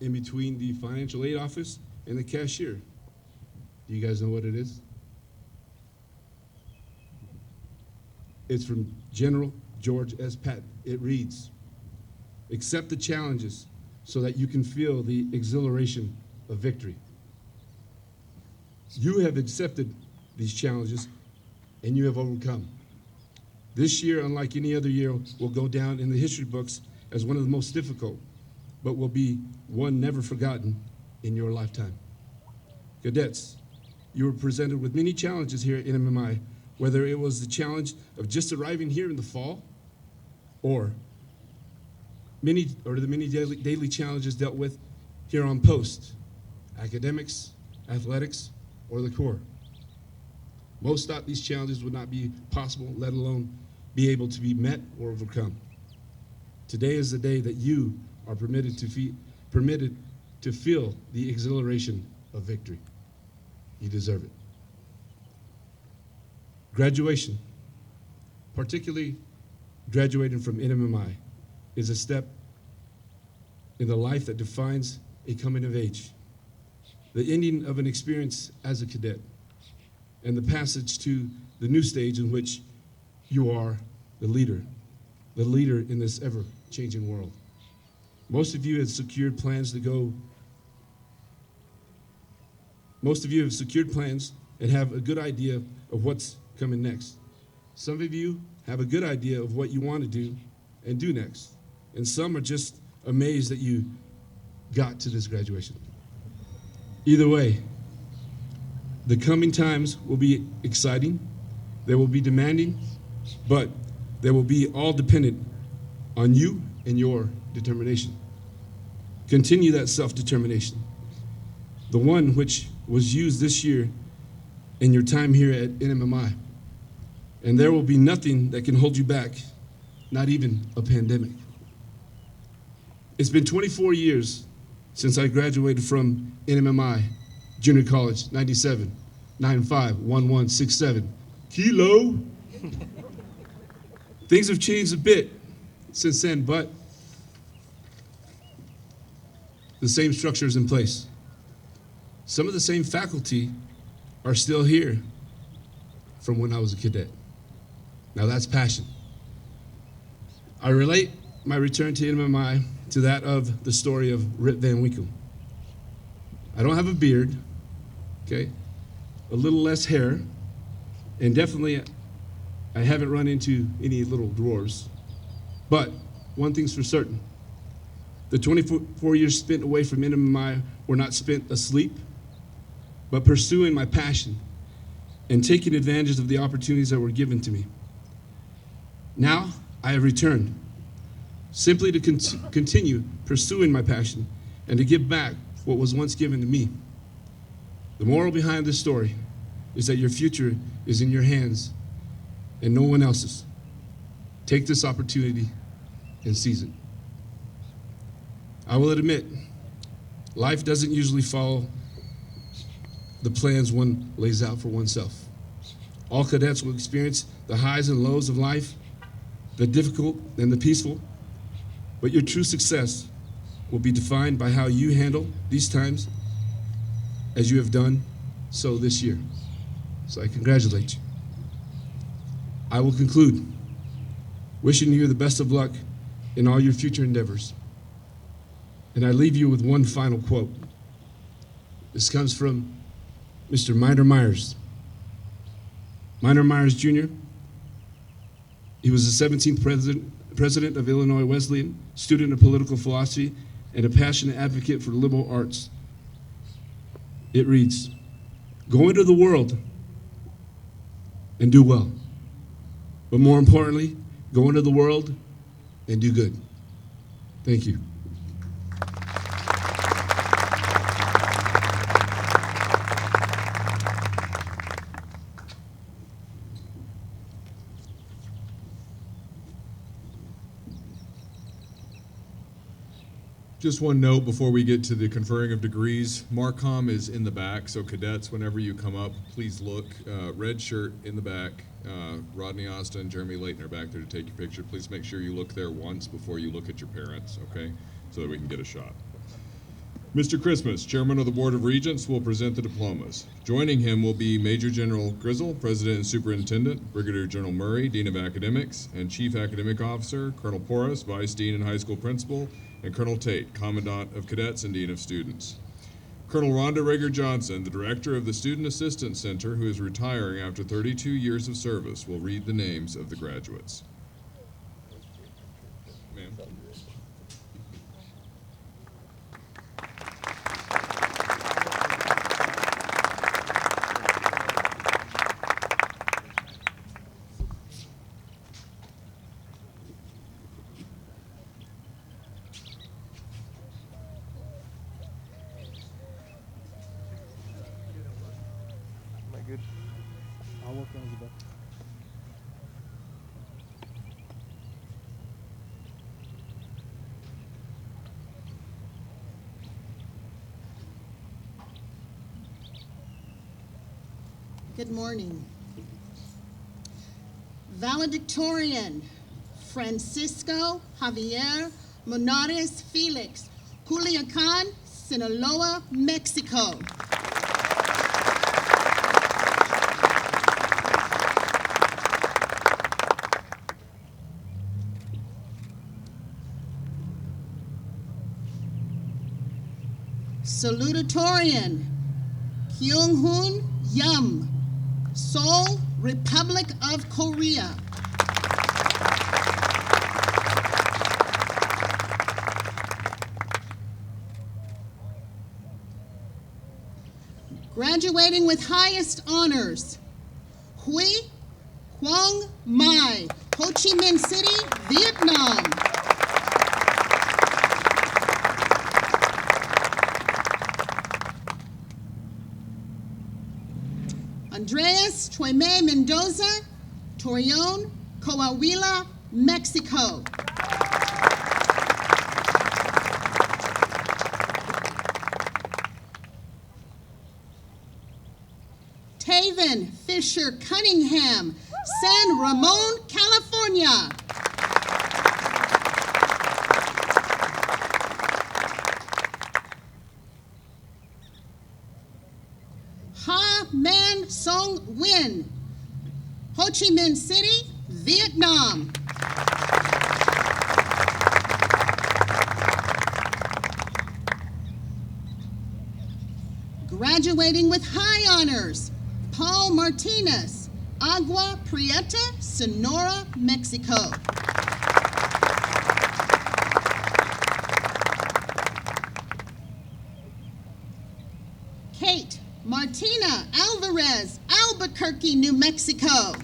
in between the financial aid office and the cashier. Do you guys know what it is? It's from General George S. Patton. It reads, "Accept the challenges so that you can feel the exhilaration of victory." You have accepted these challenges and you have overcome. This year, unlike any other year, will go down in the history books as one of the most difficult, but will be one never forgotten in your lifetime. Cadets, you were presented with many challenges here at NMMI, whether it was the challenge of just arriving here in the fall, or the many daily challenges dealt with here on post, academics, athletics, or the Corps. Most thought these challenges would not be possible, let alone be able to be met or overcome. Today is the day that you are permitted to feel the exhilaration of victory. You deserve it. Graduation, particularly graduating from NMMI, is a step in the life that defines a coming of age, the ending of an experience as a cadet, and the passage to the new stage in which you are the leader in this ever-changing world. Most of you have secured plans and have a good idea of what's coming next. Some of you have a good idea of what you want to do and do next. And some are just amazed that you got to this graduation. Either way, the coming times will be exciting, they will be demanding, but they will be all dependent on you and your determination. Continue that self-determination, the one which was used this year in your time here at NMMI. And there will be nothing that can hold you back, not even a pandemic. It's been 24 years since I graduated from NMMI, Junior College, 97, 95, 1167. Kilo. Things have changed a bit since then, but the same structures in place. Some of the same faculty are still here from when I was a cadet. Now that's passion. I relate my return to NMMI to that of the story of Rip Van Winkle. I don't have a beard, okay? A little less hair, and definitely I haven't run into any little dwarves. But one thing's for certain, the 24 years spent away from NMMI were not spent asleep, but pursuing my passion and taking advantage of the opportunities that were given to me. Now I have returned, simply to continue pursuing my passion and to give back what was once given to me. The moral behind this story is that your future is in your hands and no one else's. Take this opportunity and seize it. I will admit, life doesn't usually follow the plans one lays out for oneself. All cadets will experience the highs and lows of life, the difficult and the peaceful, but your true success will be defined by how you handle these times as you have done so this year. So I congratulate you. I will conclude wishing you the best of luck in all your future endeavors. And I leave you with one final quote. This comes from Mr. Minor Myers. Minor Myers Jr., he was the 17th president of Illinois Wesleyan, student of political philosophy, and a passionate advocate for the liberal arts. It reads, "Go into the world and do well. But more importantly, go into the world and do good." Thank you. Just one note before we get to the conferring of degrees. Marcom is in the back, so cadets, whenever you come up, please look. Red shirt in the back. Rodney Austin, Jeremy Layton are back there to take your picture. Please make sure you look there once before you look at your parents, okay? So that we can get a shot. Mr. Christmas, Chairman of the Board of Regents, will present the diplomas. Joining him will be Major General Grizzle, President and Superintendent, Brigadier General Murray, Dean of Academics, and Chief Academic Officer, Colonel Porras, Vice Dean and High School Principal, and Colonel Tate, Commandant of Cadets and Dean of Students. Colonel Rhonda Rager Johnson, the Director of the Student Assistance Center, who is retiring after 32 years of service, will read the names of the graduates. Ma'am. Good morning. Valedictorian, Francisco Javier Monares Felix, Culiacan, Sinaloa, Mexico. Salutatorian, Kyung-hoon Yum, Seoul, Republic of Korea. Graduating with highest honors, Huy Quang Mai, Ho Chi Minh City, Vietnam. Andreas Chueme Mendoza, Torreon, Coahuila, Mexico. Taven Fisher Cunningham, San Ramon, California. Man Song Nguyen, Ho Chi Minh City, Vietnam. Graduating with high honors, Paul Martinez, Agua Prieta, Sonora, Mexico. Kate Martina Alvarez, Albuquerque, New Mexico.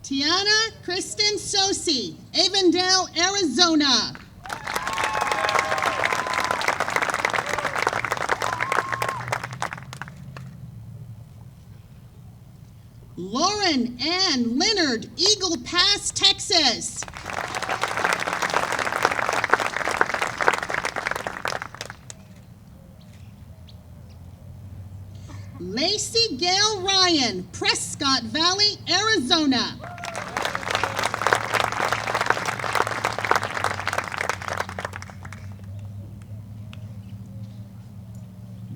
Tiana Kristen Sosi, Avondale, Arizona. Lauren Ann Leonard, Eagle Pass, Texas. Lacey Gail Ryan, Prescott Valley, Arizona.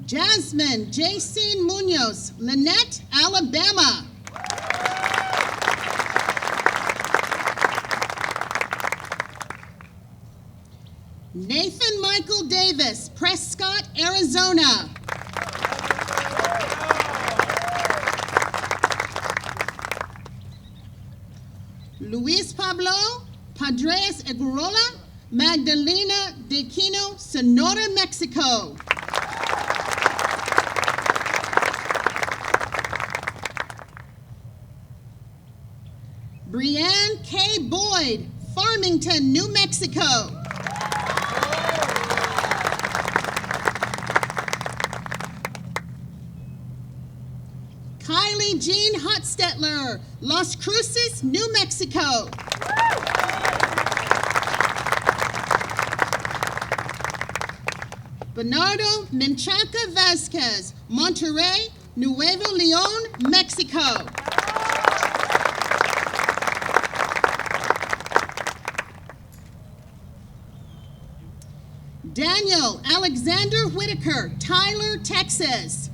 Jasmine Jacine Munoz, Lynette, Alabama. Nathan Michael Davis, Prescott, Arizona. Luis Pablo Padres Egurola, Magdalena de Quino, Sonora, Mexico. Brianne K. Boyd, Farmington, New Mexico. Kylie Jean Hotstetler, Las Cruces, New Mexico. Bernardo Menchaca Vasquez, Monterrey, Nuevo León, Mexico. Daniel Alexander Whitaker, Tyler, Texas.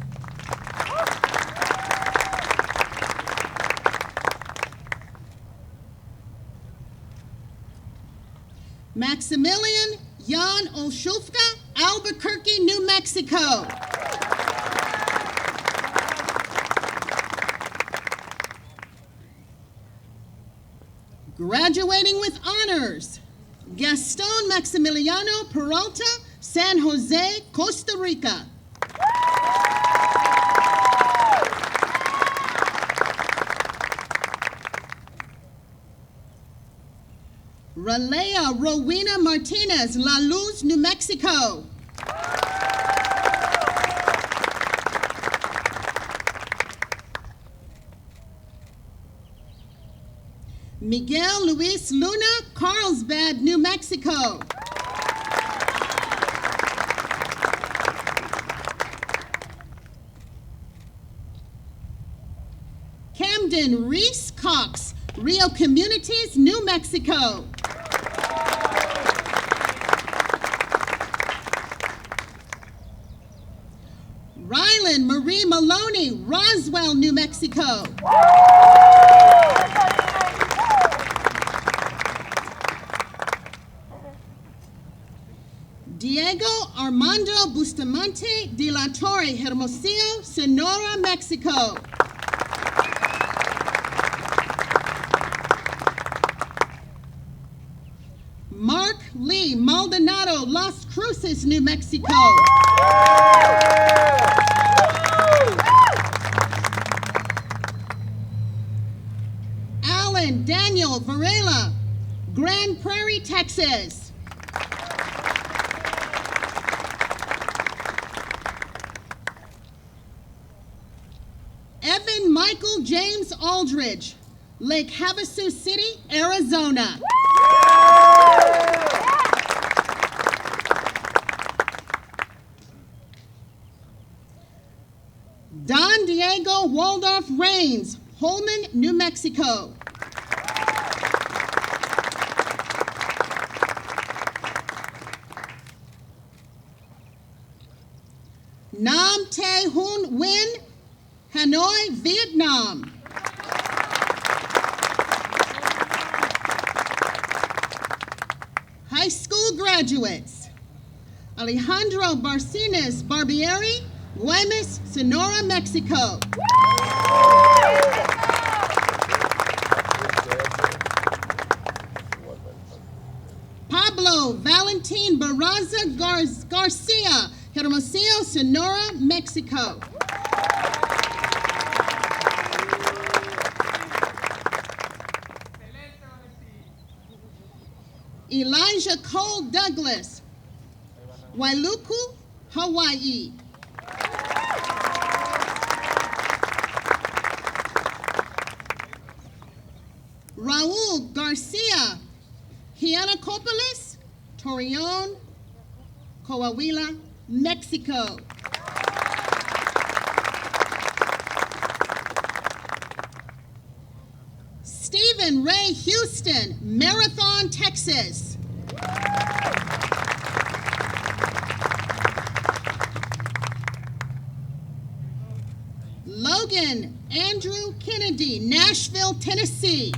Maximilian Jan Olszówka, Albuquerque, New Mexico. Graduating with honors, Gaston Maximiliano Peralta, San Jose, Costa Rica. Ralea Rowena Martinez, La Luz, New Mexico. Miguel Luis Luna, Carlsbad, New Mexico. Camden Reese Cox, Rio Communities, New Mexico. Rylan Marie Maloney, Roswell, New Mexico. Diego Armando Bustamante de la Torre, Hermosillo, Sonora, Mexico. Mark Lee Maldonado, Las Cruces, New Mexico. Alan Daniel Varela, Grand Prairie, Texas. Evan Michael James Aldridge, Lake Havasu City, Arizona. Don Diego Waldorf Rains, Holman, New Mexico. Nam Te Hun Nguyen, Hanoi, Vietnam. High school graduates, Alejandro Barcenas Barbieri, Guaymas, Sonora, Mexico. Pablo Valentin Barraza Garcia, Hermosillo, Sonora, Mexico. Elijah Cole Douglas, Wailuku, Hawaii. Raul Garcia, Hianacopolis, Torreon, Coahuila, Mexico. Stephen Ray Houston, Marathon, Texas. Logan Andrew Kennedy, Nashville, Tennessee.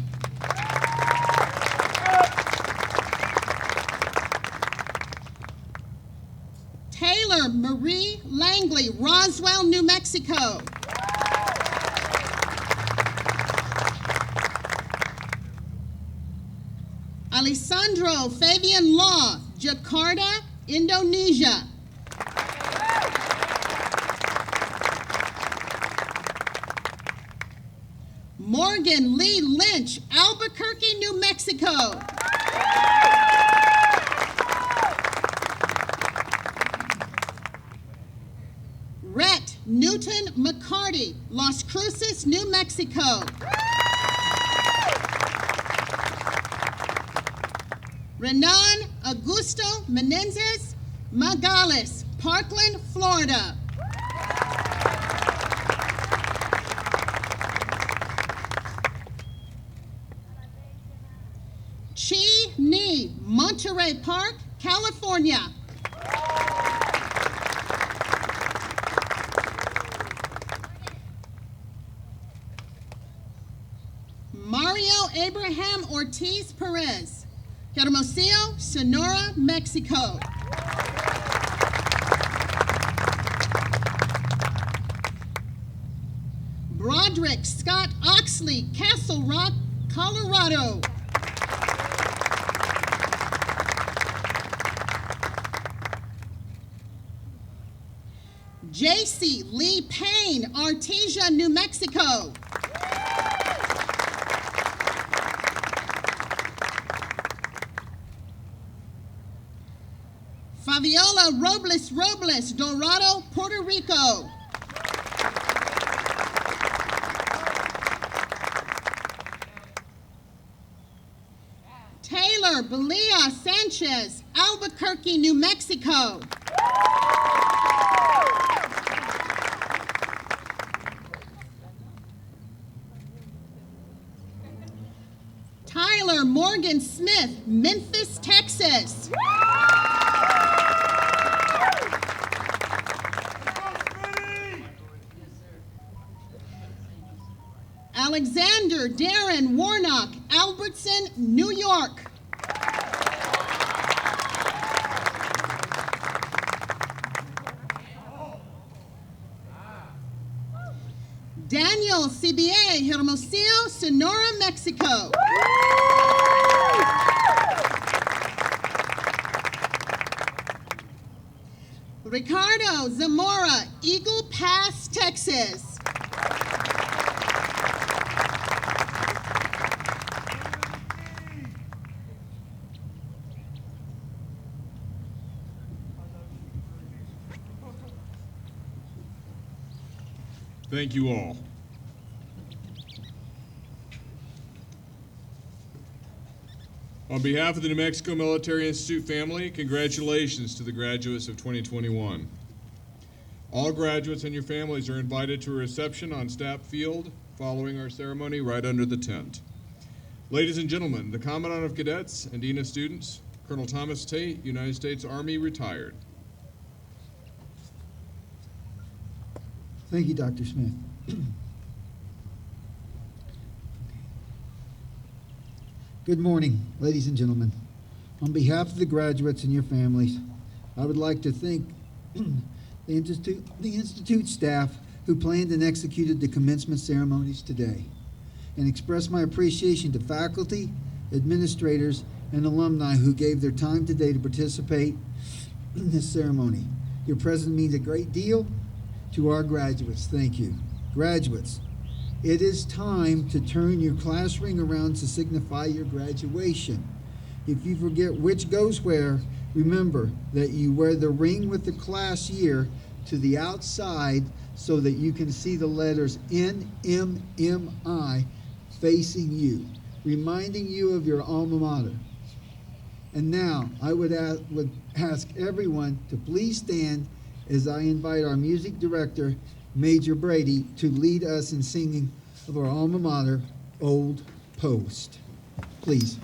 Taylor Marie Langley, Roswell, New Mexico. Alessandro Fabian Law, Jakarta, Indonesia. Morgan Lee Lynch, Albuquerque, New Mexico. Rhett Newton McCarty, Las Cruces, New Mexico. Renan Augusto Menendez Magales, Parkland, Florida. Chi Ni, Monterey Park, California. Mario Abraham Ortiz Perez, Hermosillo, Sonora, Mexico. Broderick Scott Oxley, Castle Rock, Colorado. J.C. Lee Payne, Artesia, New Mexico. Fabiola Robles, Dorado, Puerto Rico. Taylor Belia Sanchez, Albuquerque, New Mexico. Tyler Morgan Smith, Memphis, Texas. Alexander Darren Warnock, Albertson, New York. Daniel CBA, Hermosillo, Sonora, Mexico. Ricardo Zamora, Eagle Pass, Texas. Thank you all. On behalf of the New Mexico Military Institute family, congratulations to the graduates of 2021. All graduates and your families are invited to a reception on Stapp Field following our ceremony right under the tent. Ladies and gentlemen, the Commandant of Cadets and Dean of Students, Colonel Thomas Tate, United States Army, retired. Thank you, Dr. Smith. Good morning, ladies and gentlemen. On behalf of the graduates and your families, I would like to thank the Institute staff who planned and executed the commencement ceremonies today, and express my appreciation to faculty, administrators, and alumni who gave their time today to participate in this ceremony. Your presence means a great deal to our graduates. Thank you. Graduates, it is time to turn your class ring around to signify your graduation. If you forget which goes where, remember that you wear the ring with the class year to the outside so that you can see the letters NMMI facing you, reminding you of your alma mater. And now I would ask everyone to please stand as I invite our music director, Major Brady, to lead us in singing of our alma mater, Old Post. Please.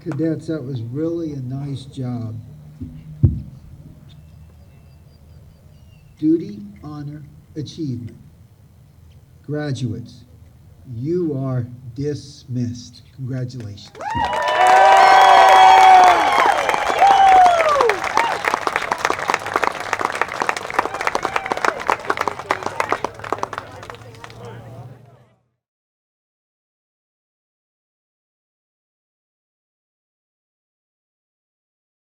Cadets, that was really a nice job. Duty, honor, achievement. Graduates, you are dismissed. Congratulations.